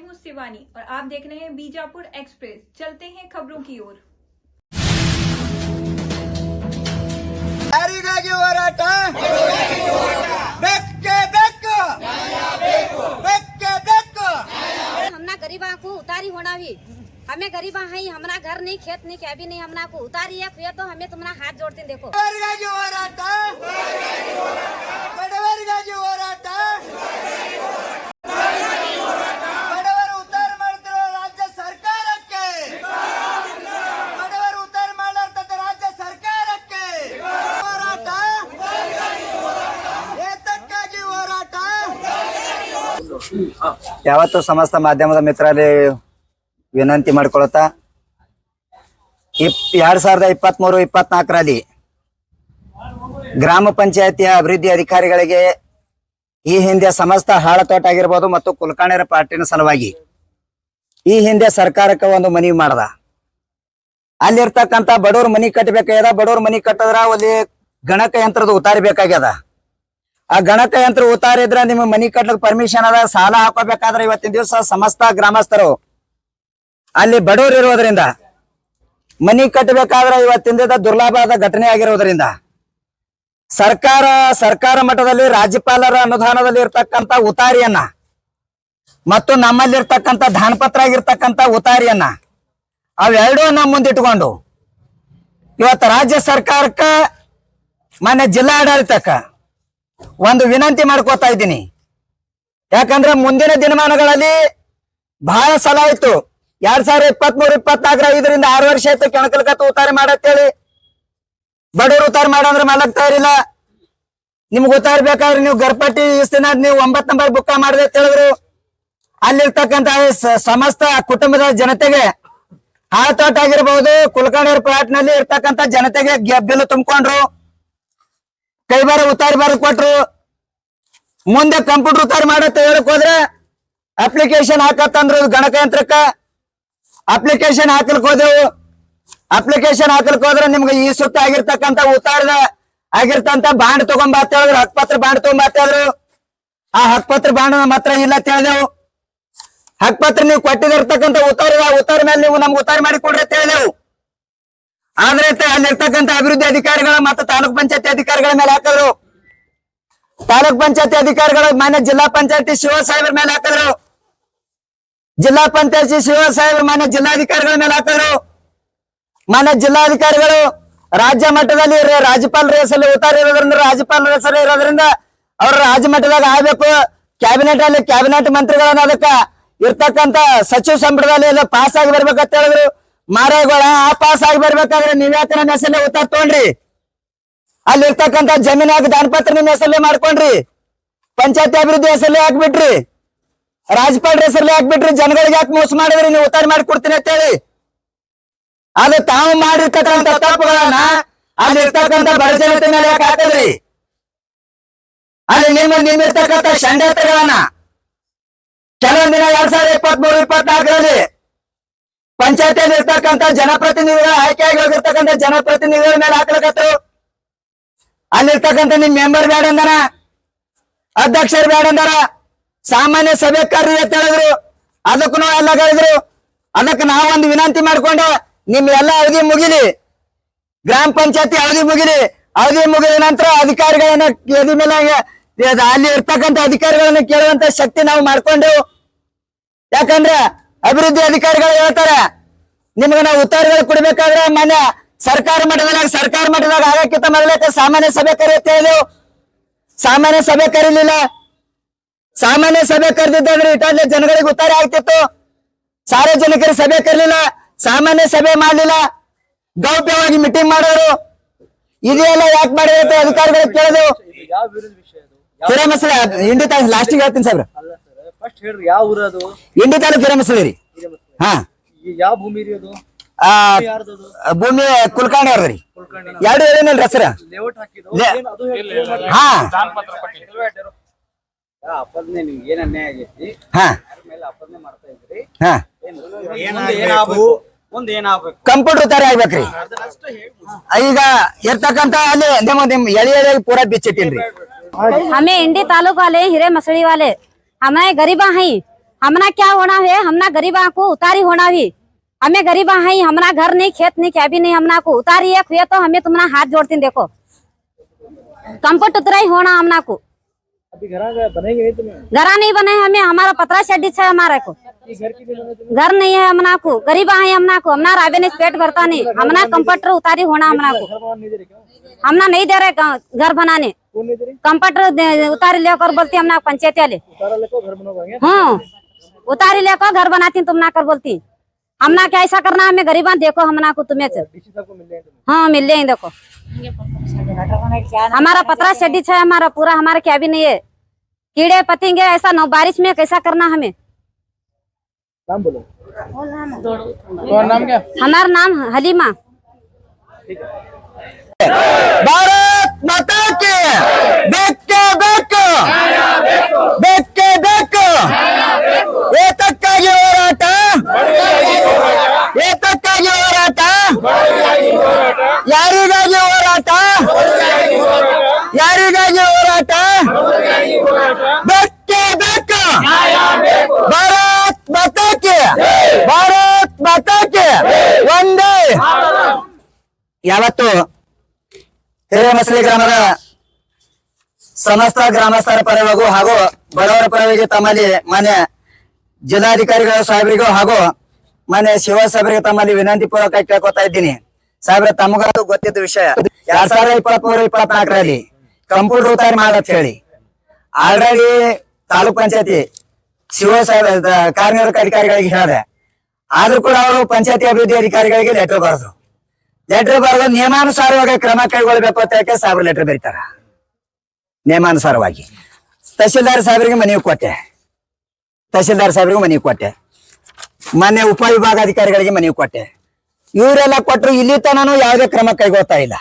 हूँ शिवानी और आप देख रहे हैं बीजापुर एक्सप्रेस। चलते हैं खबरों की ओर। ಯಾರಿಗಾಗಿ ಹೋರಾಟ बेक्के बेक्को बेक्के बेक्को हमना गरीबा को उतारी होना भी हमें गरीबा है हमारा घर नहीं खेत नहीं क्या भी नहीं हमना को उतारी है तो हमें तुम्हारा हाथ जोड़ते देखो ಯಾರಿಗಾಗಿ ಹೋರಾಟ ಬಡವರಿಗಾಗಿ ಹೋರಾಟ ಬಡವರು ಉದ್ಧಾರ ಮಾಡ್ತಿರೋ ರಾಜ್ಯ ಸರ್ಕಾರಕ್ಕೆ ಬಡವರು ಉದ್ಧಾರ ಮಾಡಲಾರ್ದ ರಾಜ್ಯ ಸರ್ಕಾರಕ್ಕೆ ಹೋರಾಟ ಏತಕ್ಕಾಗಿ ಹೋರಾಟ ಯಾವತ್ತು ಸಮಸ್ತ ಮಾಧ್ಯಮದ ಮಿತ್ರರಲ್ಲಿ ವಿನಂತಿ ಮಾಡಿಕೊಳ್ಳುತ್ತಾ 2023-24ರಲ್ಲಿ ಗ್ರಾಮ ಪಂಚಾಯತಿಯ ಅಭಿವೃದ್ಧಿ ಅಧಿಕಾರಿಗಳಿಗೆ ಈ ಹಿಂದೆ ಸಮಸ್ತ ಹಾಳತೋಟ ಆಗಿರ್ಬೋದು ಮತ್ತು ಕುಲಕರ್ಣಿಯರ ಪಾರ್ಟಿನ ಸಲುವಾಗಿ ಈ ಹಿಂದೆ ಸರ್ಕಾರಕ್ಕೆ ಒಂದು ಮನವಿ ಮಾಡದ. ಅಲ್ಲಿರ್ತಕ್ಕಂಥ ಬಡವ್ರ ಮನಿ ಕಟ್ಟಬೇಕಾಗ್ಯದ. ಬಡವ್ರ ಮನಿ ಕಟ್ಟದ್ರ ಅಲ್ಲಿ ಗಣಕ ಯಂತ್ರದ ಉತ್ತಾರಿ ಬೇಕಾಗ್ಯದ. ಆ ಗಣಕ ಯಂತ್ರ ಉತ್ತಾರಿ ಇದ್ರ ನಿಮ್ಮ ಮನಿ ಕಟ್ಟಲಿಕ್ಕೆ ಪರ್ಮಿಷನ್ ಅದ. ಸಾಲ ಹಾಕೋಬೇಕಾದ್ರೆ ಇವತ್ತಿನ ದಿವಸ ಸಮಸ್ತ ಗ್ರಾಮಸ್ಥರು ಅಲ್ಲಿ ಬಡವರು ಇರೋದ್ರಿಂದ ಮನಿ ಕಟ್ಟಬೇಕಾದ್ರೆ ಇವತ್ತಿನ ದುರ್ಲಾಭದ ಘಟನೆ ಆಗಿರೋದ್ರಿಂದ ಸರ್ಕಾರ ಮಟ್ಟದಲ್ಲಿ ರಾಜ್ಯಪಾಲರ ಅನುದಾನದಲ್ಲಿ ಇರ್ತಕ್ಕಂಥ ಉತ್ತಾರಿಯನ್ನ ಮತ್ತು ನಮ್ಮಲ್ಲಿರ್ತಕ್ಕಂಥ ದಾನಪತ್ರ ಆಗಿರ್ತಕ್ಕಂಥ ಉತ್ತಾರಿಯನ್ನ ಅವೆರಡನ್ನ ಮುಂದಿಟ್ಕೊಂಡು ಇವತ್ತು ರಾಜ್ಯ ಸರ್ಕಾರಕ್ಕ ಮಾನ್ಯ ಜಿಲ್ಲಾಡಳಿತಕ್ಕ ಒಂದು ವಿನಂತಿ ಮಾಡ್ಕೋತಾ ಇದ್ದೀನಿ. ಯಾಕಂದ್ರೆ ಮುಂದಿನ ದಿನಮಾನಗಳಲ್ಲಿ ಬಹಳ ಸಲ ಆಯ್ತು. 2023-24 5ರಿಂದ 6 ವರ್ಷ ಆಯ್ತು ಕೆಣಕಲ್ಕತ್ತ ಉತ್ತಾರಿ ಮಾಡತ್ತೇಳಿ. ಬಡವರು ಉತ್ತಾರಿ ಮಾಡಂದ್ರೆ ಮಾಡಕ್ ತಯಾರಿಲ್ಲ. ನಿಮ್ಗೆ ಉತ್ತಾರಿ ಬೇಕಾದ್ರೆ ನೀವು ಗರ್ಪಟ್ಟಿ ದಿನ ನೀವು 9 ನಂಬರ್ ಬುಕ್ಕ ಮಾಡಿದೆ ಅಂತ ಹೇಳಿದ್ರು. ಅಲ್ಲಿರ್ತಕ್ಕಂಥ ಸಮಸ್ತ ಕುಟುಂಬದ ಜನತೆಗೆ ಹಾಳತೋಟ ಆಗಿರ್ಬಹುದು, ಕುಲಕರ್ಣಿಯರ ಪ್ಲಾಟ್ ನಲ್ಲಿ ಇರ್ತಕ್ಕಂಥ ಜನತೆಗೆ ಬಿಲ್ ತುಂಬಿಕೊಂಡ್ರು, ಕೈಬಾರ ಉತ್ತಾರಿ ಬಾರ ಕೊಟ್ರು. ಮುಂದೆ ಕಂಪ್ಯೂಟರ್ ಉತ್ತಾರಿ ಮಾಡತ್ತ ಹೇಳಕ್ ಹೋದ್ರೆ ಅಪ್ಲಿಕೇಶನ್ ಹಾಕತ್ತಂದ್ರು ಗಣಕಯಂತ್ರಕ್ಕ. ಅಪ್ಲಿಕೇಶನ್ ಹಾಕಲ್ಕ್ ಹೋದೆವು. ಅಪ್ಲಿಕೇಶನ್ ಹಾಕಲ್ಕ್ ಹೋದ್ರೆ ನಿಮ್ಗೆ ಈ ಸುತ್ತ ಆಗಿರ್ತಕ್ಕಂಥ ಉತ್ತಾರದ ಆಗಿರ್ತಂತ ಬಾಂಡ್ ತಗೊಂಬತ್ತ ಹೇಳಿದ್ರು, ಹಕ್ಪತ್ರ ಬಾಂಡ್ ತಗೊಂಬತ್ತ ಹೇಳಿದ್ರು. ಆ ಹಕ್ಪತ್ರ ಬಾಂಡ್ ನಮ್ಮ ಹತ್ರ ಇಲ್ಲ ಅಂತ ಹೇಳಿದೆವು. ಹಕ್ಪತ್ರ ನೀವು ಕೊಟ್ಟಿದಿರ್ತಕ್ಕಂಥ ಉತ್ತಾರ ಮೇಲೆ ನೀವು ನಮ್ಗೆ ಉತ್ತಾರ ಮಾಡಿ ಕೊಡ್ರಿ ಅಂತ ಹೇಳಿದೆವು. ಆದ್ರೆ ಅಲ್ಲಿರ್ತಕ್ಕಂಥ ಅಭಿವೃದ್ಧಿ ಅಧಿಕಾರಿಗಳ ಮತ್ತು ತಾಲೂಕ್ ಪಂಚಾಯತಿ ಅಧಿಕಾರಿಗಳ ಮೇಲೆ ಹಾಕಿದ್ರು. ತಾಲೂಕ್ ಪಂಚಾಯತಿ ಅಧಿಕಾರಿಗಳು ಮಾನ್ಯ ಜಿಲ್ಲಾ ಪಂಚಾಯತಿ ಶಿವಸಾಹೇಬ್ರ ಮೇಲೆ ಹಾಕಿದ್ರು. ಜಿಲ್ಲಾ ಪಂಚಾಯತಿ ಶಿವಸಾಹೇಬ್ರ ಮಾನ್ಯ ಜಿಲ್ಲಾಧಿಕಾರಿಗಳ ಮೇಲೆ ಹಾಕಿದ್ರು. ಮಾನ್ಯ ಜಿಲ್ಲಾಧಿಕಾರಿಗಳು ರಾಜ್ಯ ಮಟ್ಟದಲ್ಲಿ ರಾಜ್ಯಪಾಲರ ಹೆಸರಲ್ಲಿ ಉತ್ತಾರ ಇರೋದ್ರಿಂದ ರಾಜ್ಯಪಾಲರ ಹೆಸರು ಇರೋದ್ರಿಂದ ಅವ್ರ ರಾಜ್ಯ ಮಟ್ಟದಾಗ ಆಗ್ಬೇಕು. ಕ್ಯಾಬಿನೆಟ್ ಮಂತ್ರಿಗಳನ್ನ ಅದಕ್ಕ ಇರ್ತಕ್ಕಂಥ ಸಚಿವ ಸಂಪುಟದಲ್ಲಿ ಎಲ್ಲ ಪಾಸ್ ಆಗಿ ಬರ್ಬೇಕಂತ ಹೇಳಿದ್ರು. ಮಾರಾಯಗಳ ಆ ಪಾಸ್ ಆಗಿ ಬರ್ಬೇಕಾದ್ರೆ ನೀವ್ಯಾಕೆ ನನ್ನ ಹೆಸರಲ್ಲೇ ಉತ್ತಾರ ತಗೊಂಡ್ರಿ? ಅಲ್ಲಿ ಇರ್ತಕ್ಕಂಥ ಜಮೀನಾಗ ದಾನಪತ್ರ ನಿಮ್ಮ ಹೆಸರಲ್ಲೇ ಮಾಡ್ಕೊಂಡ್ರಿ. ಪಂಚಾಯತಿ ಅಭಿವೃದ್ಧಿ ಹೆಸರಲ್ಲೇ ಹಾಕ್ಬಿಟ್ರಿ. ರಾಜ್ಯಪಾಲರ ಹೆಸರಲ್ಲೇ ಹಾಕ್ಬಿಟ್ರಿ. ಜನಗಳಿಗೆ ಯಾಕೆ ಮೋಸ ಮಾಡಿದ್ರಿ? ನೀವು ಉತ್ತಾರ ಮಾಡಿ ಕೊಡ್ತೀನಿ ಅಂತ ಹೇಳಿ ಅದು ತಾವು ಮಾಡಿರ್ತಕ್ಕಂಥ ತಪ್ಪುಗಳನ್ನ ಅಲ್ಲಿ ಇರ್ತಕ್ಕಂಥ ಬಡ ಜನತೆ ಮೇಲೆ ಯಾಕೆ ಹಾಕಿದ್ರಿ? ಅಲ್ಲಿ ನಿಮ್ಮಿರ್ತಕ್ಕಂಥ ಷಡ್ಯಂತ್ರಗಳನ್ನ ಕೆಲವೊಂದ್ ದಿನ 2023-24ರಲ್ಲಿ ಪಂಚಾಯತಿಯಲ್ಲಿ ಇರ್ತಕ್ಕಂಥ ಜನಪ್ರತಿನಿಧಿಗಳ ಆಯ್ಕೆಯಾಗಿ ಹೋಗಿರ್ತಕ್ಕಂಥ ಜನಪ್ರತಿನಿಧಿಗಳ ಮೇಲೆ ಹಾಕ್ಲಕತ್ತು. ಅಲ್ಲಿರ್ತಕ್ಕಂಥ ನಿಮ್ ಮೆಂಬರ್ ಬೇಡ ಅಂದಾರ, ಅಧ್ಯಕ್ಷರು ಬೇಡ ಅಂದಾರ, ಸಾಮಾನ್ಯ ಸಭೆ ಕರ್ರಿ ಅಂತ ಹೇಳಿದ್ರು. ಅದಕ್ಕೂ ಎಲ್ಲ ಹೇಳಿದ್ರು. ಅದಕ್ಕೆ ನಾವೊಂದು ವಿನಂತಿ ಮಾಡ್ಕೊಂಡು ನಿಮ್ ಎಲ್ಲ ಅವಧಿ ಮುಗಿಲಿ, ಗ್ರಾಮ ಪಂಚಾಯತಿ ಅವಧಿ ಮುಗಿಲಿ. ಅವಧಿ ಮುಗಿದ ನಂತರ ಅಧಿಕಾರಿಗಳನ್ನ ಎದಿ ಮೇಲೆ ಅಲ್ಲಿ ಇರ್ತಕ್ಕಂಥ ಅಧಿಕಾರಿಗಳನ್ನ ಕೇಳುವಂತ ಶಕ್ತಿ ನಾವು ಮಾಡ್ಕೊಂಡೆವು. ಯಾಕಂದ್ರೆ ಅಭಿವೃದ್ಧಿ ಅಧಿಕಾರಿಗಳು ಹೇಳ್ತಾರೆ ನಿಮ್ಗೆ ನಾವು ಉತ್ತರಗಳು ಕೊಡ್ಬೇಕಾದ್ರೆ ಮಾನ್ಯ ಸರ್ಕಾರ ಮಟ್ಟದಾಗ ಆಗಕ್ಕಿಂತ ಮೊದಲಕ್ಕೆ ಸಾಮಾನ್ಯ ಸಭೆ ಕರೆಯುತ್ತ ಹೇಳಿದೆವು. ಸಾಮಾನ್ಯ ಸಭೆ ಕರೀಲಿಲ್ಲ. ಸಾಮಾನ್ಯ ಸಭೆ ಕರೆದಿದ್ದಾದ್ರೆ ಇಟ್ಟಲ್ಲಿ ಜನಗಳಿಗೆ ಉತ್ತರ ಆಗ್ತಿತ್ತು. ಸಾರ್ವಜನಿಕರ ಸಭೆ ಕರೀಲಿಲ್ಲ, ಸಾಮಾನ್ಯ ಸಭೆ ಮಾಡ್ಲಿಲ್ಲ, ಗೌಪ್ಯವಾಗಿ ಮೀಟಿಂಗ್ ಮಾಡೋರು. ಇದೆಲ್ಲ ಯಾಕೆ ಮಾಡಿರುತ್ತೆ ಅಧಿಕಾರಿಗಳಿಗೆ ಕೇಳಿದೆವು. ಹಿರೇಮಸಳೆ ಇಂಡಿ ತಾಲೂಕು ಲಾಸ್ಟಿಗೆ ಹೇಳ್ತೀನಿ ಸಾಹೇಬ್ರ. ಇಂಡಿ ತಾಲೂಕು ಹಿರೇಮಸಳೆ ರೀ. ಹಾ, ಭೂಮಿ ಕುಲಕರ್ಣಿ ಅವ್ರದ್ರಿ. 2 ಏನಿಲ್ರಿ ಹೆಸರ. ಹಾ ಕಂಪ್ಯೂಟರ್ ತರ ಆಗ್ಬೇಕ್ರಿ. ಈಗ ಇರ್ತಕ್ಕಂತ ಅಲ್ಲಿ ನಿಮ್ ಎಳಿ ಪೂರಾ ಬಿಚ್ಚಿಟ್ಟಿನ್ರಿ. हमें इंडी तालुक वाले हिरे मसड़ी वाले हमारे गरीबा हैं हमना क्या होना है, हमना गरीबा को उतारी होना भी। हमें गरीबा है, हमना घर नहीं, खेत नहीं, क्या भी नहीं, हमना को उतारी एक हुए तो हमें तुम्हारा हाथ जोड़ती देखो। कंपट उतरा ही होना हमना को। अभी घरा बनेंगे नहीं तुम्हें? घरा नहीं बने हमें, हमारा पतरा शेडी है हमारे को। घर की नहीं बने तुम्हें? घर नहीं है हमना को, गरीबा है हमना को, हमना राबे ने पेट भरता नहीं, हमना कंप्यूटर उतारी होना हमना को। घर बनाने नहीं दे रहे क्या? हमना नहीं दे रहे घर बनाने, कौन नहीं दे रही? कंप्यूटर उतारी लेकर बोलती हमना पंचायत वाले। उतारा लेको घर बनवाएंगे। हाँ उतारी लेकर घर बनाती तुम ना कर बोलती। हमना क्या ऐसा करना, हमें गरीबा देखो हमना को तुम्हें से। डीसी साहब को मिल जाएंगे तुम्हें। हाँ मिल जाएंगे देखो। हमारा पतरा शेडी है हमारा पूरा, हमारा क्या भी नहीं है। कीड़े पतिंगे ऐसा नौ बारिश में कैसा करना हमें। नाम बोलो। तुम्हारा नाम क्या? हमारा नाम हलीमा। ಭಾರತ್ ಮಾತಾ ಕಿ ಬೇಕೇ ಬೇಕು ಬೇಕೇ ಬೇಕು ಏತಕ್ಕಾಗಿ ಹೋರಾಟ ಏತಕ್ಕಾಗಿ ಹೋರಾಟ ಯಾರಿಗಾಗಿ ಹೋರಾಟ ಯಾರಿಗಾಗಿ ಹೋರಾಟ ಬೇಕೇ ಬೇಕು ಭಾರತ್ ಮಾತಾ ಕಿ ಭಾರತ್ ಮಾತಾ ಕಿ ಒಂದೇ ಯಾವತ್ತು ಹಿರೇಮಸಲಿ ಗ್ರಾಮದ ಸಮಸ್ತ ಗ್ರಾಮಸ್ಥರ ಪರವಾಗೂ ಹಾಗೂ ಬಡವರ ಪರವಾಗಿ ತಮ್ಮಲ್ಲಿ ಮಾನ್ಯ ಜಿಲ್ಲಾಧಿಕಾರಿಗಳ ಸಾಹೇಬರಿಗೂ ಹಾಗೂ ಮಾನ್ಯ ಶಿವ ಸಾಹೇಬರಿಗೆ ತಮ್ಮಲ್ಲಿ ವಿನಂತಿ ಪೂರ್ವಕ ಕೇಳ್ಕೊತಾ ಇದ್ದೀನಿ. ಸಾಹೇಬ್ರ ತಮಗಂತೂ ಗೊತ್ತಿದ್ದ ವಿಷಯ 2023-24ರಲ್ಲಿ ಕಂಪ್ಯೂಟರ್ ಉತ್ತಾರ ಮಾಡತ್ ಹೇಳಿ ಆಲ್ರೆಡಿ ತಾಲೂಕ್ ಪಂಚಾಯತಿ ಶಿವ ಸಾಹೇಬ್ ಕಾರ್ಯನಿರ್ವಾಹಕ ಅಧಿಕಾರಿಗಳಿಗೆ ಹೇಳಿದೆ. ಆದ್ರೂ ಕೂಡ ಅವರು ಪಂಚಾಯತಿ ಅಭಿವೃದ್ಧಿ ಅಧಿಕಾರಿಗಳಿಗೆ ಲೆಟರ್ ಬರೆದ್ರು. ಲೆಟರ್ ಬರೆದು ನಿಯಮಾನುಸಾರವಾಗಿ ಕ್ರಮ ಕೈಗೊಳ್ಳಬೇಕು ಅಂತ ಹೇಳಿ ಸಾಹೇಬ್ರು ಲೆಟರ್ ಬರೀತಾರ. ನಿಯಮಾನುಸಾರವಾಗಿ ತಹಶೀಲ್ದಾರ್ ಸಾಹೇಬರಿಗೆ ಮನವಿ ಕೊಟ್ಟೆ, ತಹಶೀಲ್ದಾರ್ ಸಾಹೇಬರಿಗೆ ಮನವಿ ಕೊಟ್ಟೆ, ಮೊನ್ನೆ ಉಪವಿಭಾಗಾಧಿಕಾರಿಗಳಿಗೆ ಮನವಿ ಕೊಟ್ಟೆ. ಇವರೆಲ್ಲ ಕೊಟ್ಟರು, ಇಲ್ಲಿ ತನೂ ಯಾವುದೇ ಕ್ರಮ ಕೈಗೊಳ್ತಾ ಇಲ್ಲ.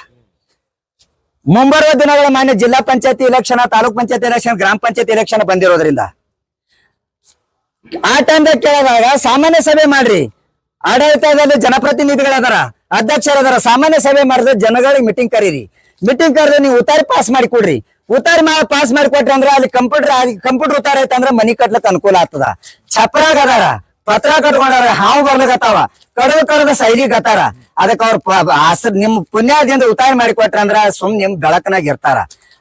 ಮುಂಬರುವ ದಿನಗಳ ಮಾನ್ಯ ಜಿಲ್ಲಾ ಪಂಚಾಯತಿ ಎಲೆಕ್ಷನ್, ತಾಲೂಕ್ ಪಂಚಾಯತಿ ಎಲೆಕ್ಷನ್, ಗ್ರಾಮ ಪಂಚಾಯತಿ ಎಲೆಕ್ಷನ್ ಬಂದಿರೋದ್ರಿಂದ ಆ ಟೈಮ್ದಾಗ ಕೇಳಿದಾಗ ಸಾಮಾನ್ಯ ಸಭೆ ಮಾಡ್ರಿ, ಆಡಳಿತದಲ್ಲಿ ಜನಪ್ರತಿನಿಧಿಗಳದಾರ, ಅಧ್ಯಕ್ಷರದಾರ, ಸಾಮಾನ್ಯ ಸಭೆ ಮಾಡಿದ್ರೆ ಜನಗಳಿಗೆ ಮೀಟಿಂಗ್ ಕರೀರಿ. ಮೀಟಿಂಗ್ ಕರೆದ್ರೆ ನೀವು ಉತ್ತಾರಿ ಪಾಸ್ ಮಾಡಿ ಕೊಡ್ರಿ. ಉತ್ತಾರಿ ಪಾಸ್ ಮಾಡಿ ಕೊಟ್ರಿ ಅಂದ್ರೆ ಅಲ್ಲಿ ಕಂಪ್ಯೂಟರ್ ಉತ್ತಾರ ಐತೆ ಅಂದ್ರೆ ಮನಿ ಕಟ್ಲಕ್ ಅನುಕೂಲ ಆಗ್ತದ. ಛಪ್ರಾಗ ಅದಾರ, ಪತ್ರ ಕಟ್ಕೊಂಡಾರ, ಹಾವು ಬರ್ಲಿಕತ್ತಾವ, ಕಡದ ಸೈಲಿಗೆ ಗತ್ತಾರ. ಅದಕ್ಕೆ ಅವ್ರ ನಿಮ್ ಪುಣ್ಯದಿಂದ ಉತ್ತಾರ ಮಾಡಿ ಕೊಟ್ರ ಅಂದ್ರ ನಿಮ್ ಬೆಳಕನಾಗ ಇರ್ತಾರ.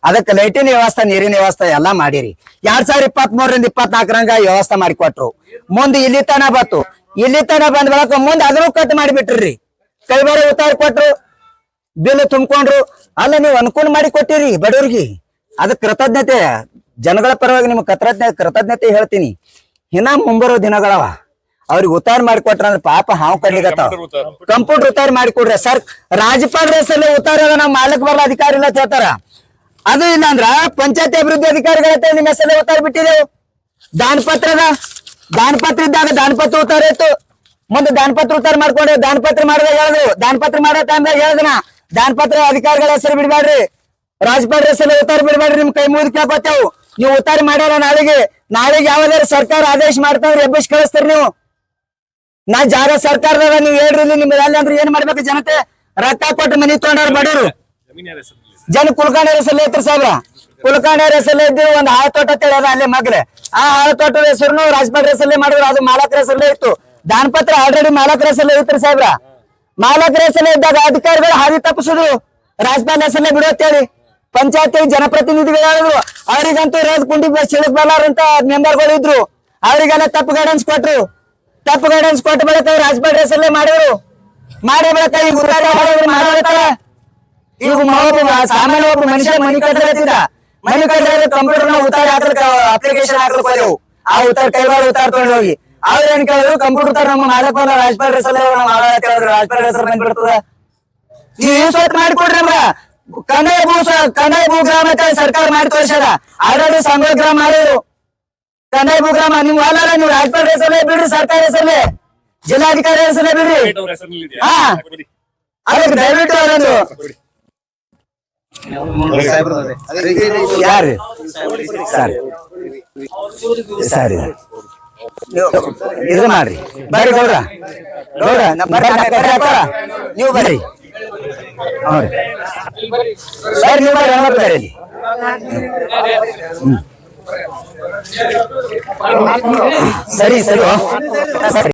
ಅದಕ್ಕೆ ಲೈಟಿನ ವ್ಯವಸ್ಥೆ, ನೀರಿನ ವ್ಯವಸ್ಥೆ ಎಲ್ಲಾ ಮಾಡಿರಿ. 2023ರಿಂದ 24ರಂಗ ವ್ಯವಸ್ಥೆ ಮಾಡಿಕೊಟ್ರು. ಮುಂದೆ ಇಲ್ಲಿ ತನ ಬತ್ತು, ಇಲ್ಲಿ ತನ ಬಂದ ಬಳಕ ಮುಂದೆ ಅದನ್ನು ಕಟ್ ಮಾಡಿಬಿಟ್ರಿ. ಕೈ ಬಾರಿ ಉತ್ತಾರ ಕೊಟ್ರು, ಬಿಲ್ ತುಂಬಿಕೊಂಡ್ರು. ಅಲ್ಲ ನೀವು ಅನುಕೂಲ ಮಾಡಿ ಕೊಟ್ಟಿರಿ ಬಡವ್ರಿಗೆ. ಅದ ಕೃತಜ್ಞತೆ, ಜನಗಳ ಪರವಾಗಿ ನಿಮ್ಗೆ ಕೃತಜ್ಞತೆ ಹೇಳ್ತೀನಿ. ಇನ್ನ ಮುಂಬರೋ ದಿನಗಳವ ಅವ್ರಿಗೆ ಉತ್ತಾರ ಮಾಡಿಕೊಟ್ರ ಅಂದ್ರೆ ಪಾಪ ಹಾವು ಕಡ್ಲಿಗತ್ತಾವ. ಕಂಪ್ಯೂಟರ್ ಉತ್ತಾರ ಮಾಡಿಕೊಡ್ರಿ ಸರ್. ರಾಜ್ಯಪಾಲರ ಹೆಸರಲ್ಲಿ ಉತ್ತಾರ ನಾವ್ ಮಾಡ್ಲಕ್ ಬರಲ್ಲ, ಅಧಿಕಾರಿ ಇಲ್ಲ ಅಂತ ಹೇಳ್ತಾರ. ಅದು ಇಲ್ಲ ಅಂದ್ರ ಪಂಚಾಯತಿ ಅಭಿವೃದ್ಧಿ ಅಧಿಕಾರಿಗಳ ನಿಮ್ಮ ಹೆಸರಲ್ಲೇ ಉತ್ತಾರ ಬಿಟ್ಟಿದೆವು. ದಾನಪತ್ರ ಇದ್ದಾಗ ದಾನಪತ್ರ ಉತ್ತಾರ ಇತ್ತು. ಮುಂದೆ ದಾನಪತ್ರ ಉತ್ತಾರ ಮಾಡ್ಕೊಂಡ್ರೆ ದಾನಪತ್ರ ಮಾಡಿದಾಗ ಹೇಳಿದ್ರು, ದಾನಪತ್ರ ಮಾಡೋ ಟೈಮ್ದಾಗ ಹೇಳಿದ್ನ ದಾನಪತ್ರ ಅಧಿಕಾರಿಗಳ ಹೆಸರು ಬಿಡ್ಬೇಡ್ರಿ, ರಾಜ್ಯಪಾಲರ ಹೆಸರು ಉತ್ತಾರ ಬಿಡ್ಬೇಡ್ರಿ, ನಿಮ್ ಕೈ ಮುಗಿದು ಕೇಳ್ಕೊತೇವು. ನೀವು ಉತ್ತಾರ ಮಾಡ್ಯಾರ ನಾಳೆಗೆ ಯಾವ್ದಾದ್ರು ಸರ್ಕಾರ ಆದೇಶ ಮಾಡ್ತಾವ್ರಿ ಎಬ್ಬಿಸಿ ಕಳಿಸ್ತೀರಿ ನೀವು. ನಾ ಜಾಗ ಸರ್ಕಾರದಾಗ ನೀವು ಹೇಳ್ರಿ, ನಿಮ್ಗೆ ಅಲ್ಲಿ ಅಂದ್ರೆ ಏನ್ ಮಾಡ್ಬೇಕು? ಜನತೆ ರೊಕ್ಕ ಕೊಟ್ಟು ಮನಿ ತಗೊಂಡಾರ ಬಡವರು ಜನ ಕುಲ್ಕಾಣಿ ಹೆಸರಲ್ಲಿ ಐತ್ರಿ ಸಾಹೇಬ್ರ. ಕುಲ್ಕಾಣಿ ಹೆಸರಲ್ಲಿ ಇದ್ದು ಒಂದ್ ಹಾಳ ತೋಟ ತಿಳಿಯೋದ ಅಲ್ಲೇ ಮಗ್ಲೆ. ಆ ಹಾಳ ತೋಟದ ಹೆಸರು ರಾಜ್ಯಪಾಲರ ಹೆಸರಲ್ಲಿ ಮಾಡಿದ್ರು, ಅದು ಮಾಲಕರ ಹೆಸರಲ್ಲೇ ಇತ್ತು. ದಾನಪತ್ರ ಆಲ್ರೆಡಿ ಮಾಲಕರ ಹೆಸರಲ್ಲೇ ಐತ್ರಿ ಸಾಹೇಬ್ರ. ಮಾಲಕರ ಹೆಸರಲ್ಲೇ ಇದ್ದಾಗ ಅಧಿಕಾರಿಗಳು ಹಾದಿ ತಪ್ಪಿಸಿದ್ರು, ರಾಜ್ಯಪಾಲ ಹೆಸರಲ್ಲೇ ಬಿಡುತ್ತೇಳಿ ಪಂಚಾಯತಿ ಜನಪ್ರತಿನಿಧಿಗಳು ಹೇಳಿದ್ರು. ಅವ್ರಿಗಂತೂ ರೋಡ್ ಕುಂಡಿ ಸಿಳಕ್ ಬರಲಾರಂತ ಮೆಂಬರ್ಗಳು ಇದ್ರು, ಅವ್ರಿಗೆಲ್ಲ ತಪ್ಪು ಗೈಡೆನ್ಸ್ ಕೊಟ್ರು. ತಪ್ಪು ಗೈಡೆನ್ಸ್ ಕೊಟ್ಟ ಬಳಿಕ ರಾಜ್ಯಪಾಲ ಹೆಸರಲ್ಲೇ ಮಾಡಿದ್ರು. ಮಾಡಿ ಬಳಿಕ ಈಗ ಈಗ ಸಾಮಾನ್ಯ ಒಬ್ಬ ಮನುಷ್ಯ ಮನಿ ಕಟ್ಟದ ಮನಿ ಕಟ್ಟಿದ್ರೆ ಕಂಪ್ಯೂಟರ್ ಉತ್ತಾರ ಹಾಕಲಿಕ್ಕೆ ಅಪ್ಲಿಕೇಶನ್ ಹಾಕ್ಲಿಕ್ಕೆ ಹೋದೆವು. ಆ ಉತ್ತಾರ ಕೈವಾರ ಉತ್ತಾರ ತಗೊಂಡು ಹೋಗಿ ಅವ್ರ ಏನ್ ಕೇಳಿದ್ರು, ಕಂಪ್ಯೂಟರ್ ಉತ್ತಾರ ನಮ್ಮ ಮಾಡಕ್ ರಾಜ್ಯಪಾಲ ಹೆಸರಲ್ಲೇ ನಾವು ಕೇಳಿದ್ರು, ರಾಜ್ಯಪಾಲ ಹೆಸರು ಬಂದ್ಬಿಡ್ತದ. ನೀವ್ ಏನ್ ಸ್ವತ್ ಮಾಡಿಕೊಡ್ರಿ ನಮ್ಗ. ಕಂದಾಯ ಭೂಗ್ರಾಮ ಅಂತ ಸರ್ಕಾರ ಮಾಡಿ ತೋರಿಸದ. ಆಲ್ರೆಡಿ ಸಂಬಳ ಗ್ರಾಮ ಮಾಡಿದ್ರು. ಕಂದಾಯ ಭೂಗ್ರಾಮ ನೀವು ಅಲ್ಲ, ನೀವು ರಾಜ್ಯಪಾಲ ಹೆಸರಲ್ಲೇ ಬಿಡ್ರಿ, ಸರ್ಕಾರ ಹೆಸರಲ್ಲೇ, ಜಿಲ್ಲಾಧಿಕಾರಿ ಹೆಸರಲ್ಲೇ ಬಿಡ್ರಿ. ಹಾ ಅದಕ್ಕೆ ದಯವಿಟ್ಟು ಅದೊಂದು ಯಾರು ಸರ್ ಸರಿ ಇದು ಮಾಡ್ರಿ. ಬರ್ರಿ ಗೌಡ್ರ ನೀವು ಬರ್ರಿ. ಸರ್ ನೀವು ಬರ್ರಿ, ಬರ್ರಿ. ಸರಿ ಸರಿ ಸರಿ